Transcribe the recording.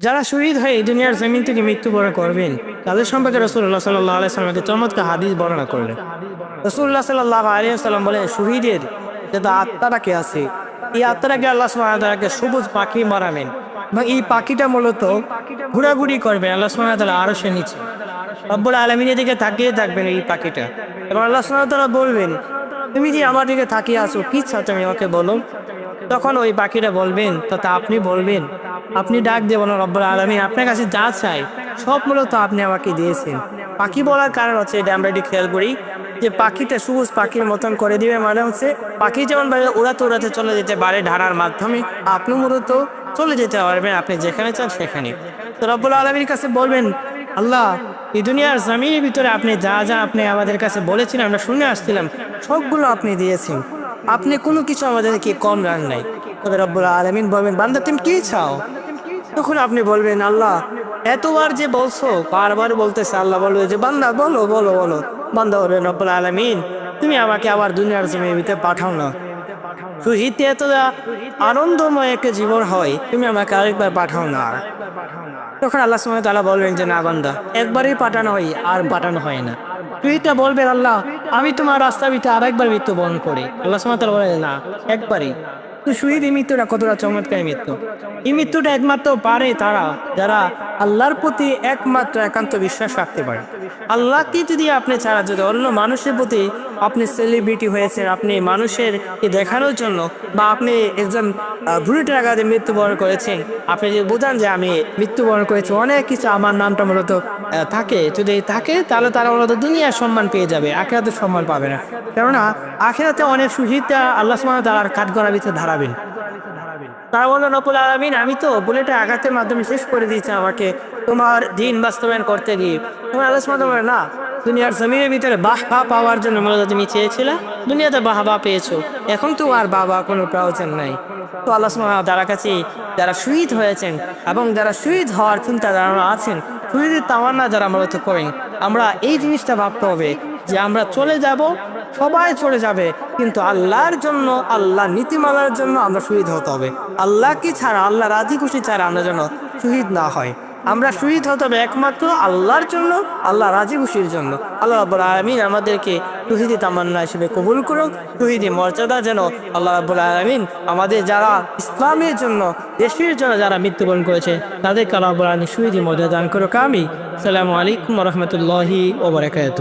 যারা শহীদ হয়ে এই দুনিয়ার জমিন থেকে মৃত্যুবরণ করবেন তাদের সম্পর্কে রাসূলুল্লাহ সাল্লাল্লাহু আলাইহি ওয়াসাল্লাম চমৎকার হাদিস বর্ণনা করলেন। রাসূলুল্লাহ সাল্লাল্লাহু আলাইহি ওয়াসাল্লাম বলেন, শহীদের যে আত্মাটাকে আছে, এই আত্মাটাকে আল্লাহ সুবহানাহু ওয়া তাআলা সবুজ পাখি বানাবেন এবং এই পাখিটা মূলত ঘোরাঘুরি করবে আল্লাহ সুবহানাহু ওয়া তাআলা আরশের নিচে। রব্বুল আলামিনের দিকে তাকিয়ে থাকবেন এই পাখিটা এবং আল্লাহ সুবহানাহু ওয়া তাআলা বলবেন, তুমি যে আমার দিকে তাকিয়ে আছো, কি চাও তুমি আমাকে বলো। তখন ওই পাখিটা বলবেন, তথা আপনি বলবেন, আপনি ডাক দিয়ে বলেন, রব্বুল আলামিন আপনার কাছে যা চাই সব মূলত আপনি আমাকে দিয়েছেন। পাখি বলার কারণ হচ্ছে, এটা আমরা এটি খেয়াল করি যে পাখিটা সবুজ পাখির মতন করে দিবে, মানে হচ্ছে পাখি যেমন উড়াতে উড়াতে চলে যেতে পারে ধারার মাধ্যমে, আপনি মূলত চলে যেতে পারবেন আপনি যেখানে চান সেখানে। তো রব্বুল আলামিনের কাছে বলবেন, আল্লাহ এই দুনিয়ার জমিনের ভিতরে আপনি যা যা আপনি আমাদের কাছে বলেছেন, আমরা শুনে আসছিলাম, সবগুলো আপনি দিয়েছেন, আপনি কোনো কিছু আমাদেরকে কম রান নাই। তবে রব্বুল আলামিন বলবেন, বান্দা তুমি কি চাও। তখন আপনি বলবেন, আল্লাহ এতবার যে বলছো, বারবার বলতেছে, আল্লাহ বলবে যে বান্দা বলো বলো বলো। বান্দা বলবেন, রব্বুল আলামিন তুমি আমাকে আবার দুনিয়ার জমিনের ভিতরে পাঠাও না, শহীদে এত আনন্দময় একটা জীবন হয়, তুমি আমাকে আরেকবার পাঠাও না। তখন আল্লাহ সুবহানাহু ওয়া তাআলা বলবেন যে না বান্দা, একবারই পাঠানো হয় আর পাঠানো হয় না। শহীদটা বলবেন, আল্লাহ আমি তোমার রাস্তা ভিতরে আরেকবার মৃত্যুবরণ করি। আল্লাহ সুবহানাহু ওয়া তাআলা বলেন, না, একবারই। তো শহীদ এই মৃত্যুটা কতটা চমৎকার মৃত্যু। এই মৃত্যুটা একমাত্র পারে তারা যারা আল্লাহর প্রতি একমাত্র একান্ত বিশ্বাস রাখতে পারে। আল্লাহকে যদি আপনি ছাড়া যদি অন্য মানুষের প্রতি আপনি সেলিব্রিটি হয়েছেন, আপনি মানুষের দেখানোর জন্য, বা আপনি একজন বুলেটের আঘাতে মৃত্যুবরণ করেছেন, আপনি যদি বোঝান যে আমি মৃত্যুবরণ করেছি, অনেক কিছু আমার নামটা মূলত থাকে, যদি থাকে তাহলে তারা মূলত দুনিয়ার সম্মান পেয়ে যাবে, আখিরাতের সম্মান পাবে না। কেননা আখিরাতে অনেক শহীদরা আল্লাহ সুবহানাহু ওয়া তাআলার কাঠগড়ার ভিতরে ধারাবেন। তারা বললেন, রব্বুল আলামিন আমি তো বুলেটের আঘাতের মাধ্যমে শেষ করে দিয়েছি আমাকে তোমার দিন বাস্তবায়ন করতে গিয়ে। তোমার আল্লাহ সুবহানাহু ওয়া তাআলা না, দুনিয়ার জমিনের ভিতরে বাহবা পাওয়ার জন্য মূলত তুমি চেয়েছিলে, দুনিয়াতে বাহবা পেয়েছো, এখন তো আর বাবা কোনো প্রয়োজন নাই। তো আল্লাহ সুবহানাহু ওয়া তাআলার কাছে যারা শহীদ হয়েছেন এবং যারা শহীদ হওয়ার চিন্তা যারা আছেন, শহীদের তামান্না যারা মূলত করেন, আমরা এই জিনিসটা ভাবতে হবে যে আমরা চলে যাব, সবাই চলে যাবে, কিন্তু আল্লাহর জন্য, আল্লাহ নীতিমালার জন্য আমরা শহীদ হতে হবে। আল্লাহকে ছাড়া, আল্লাহ রাজি খুশি ছাড়া আমরা যেন শহীদ না হয়। আমরা শহীদ হতে হবে একমাত্র আল্লাহর জন্য, আল্লাহ রাজি খুশির জন্য। আল্লাহ রাব্বুল আলামিন আমাদেরকে শহীদি তামান্না হিসেবে কবুল করুক। শহীদি মর্যাদা যেন আল্লাহ রাব্বুল আলামিন আমাদের যারা ইসলামের জন্য, দেশের জন্য যারা মৃত্যুবরণ করেছে, তাদেরকে আল্লাহ রাব্বুল আলামিন শহীদি মর্যাদা দান করুক। আমি আসসালামু আলাইকুম ওয়া রাহমাতুল্লাহি ওয়া বারাকাতুহু।